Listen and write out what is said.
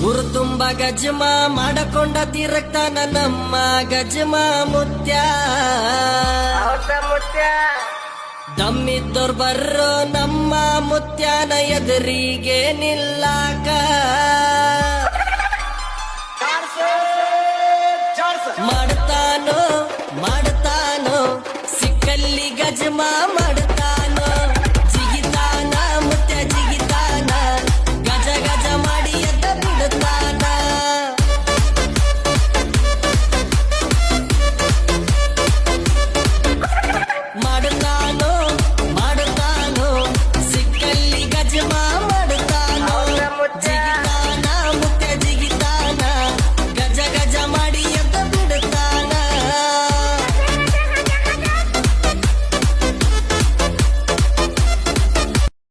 ಊರು ತುಂಬ ಗಜ್ಮ ಮಾಡಕೊಂಡ ತೀರಕ್ತಾನ ನಮ್ಮ ಗಜ್ಮ ಮುತ್ಯ ದಮ್ಮಿದ್ದೋರ್ ಬರ್ರೋ ನಮ್ಮ ಮುತ್ಯಾನ ಎದುರಿಗೆ ನಿಲ್ಲಾಕ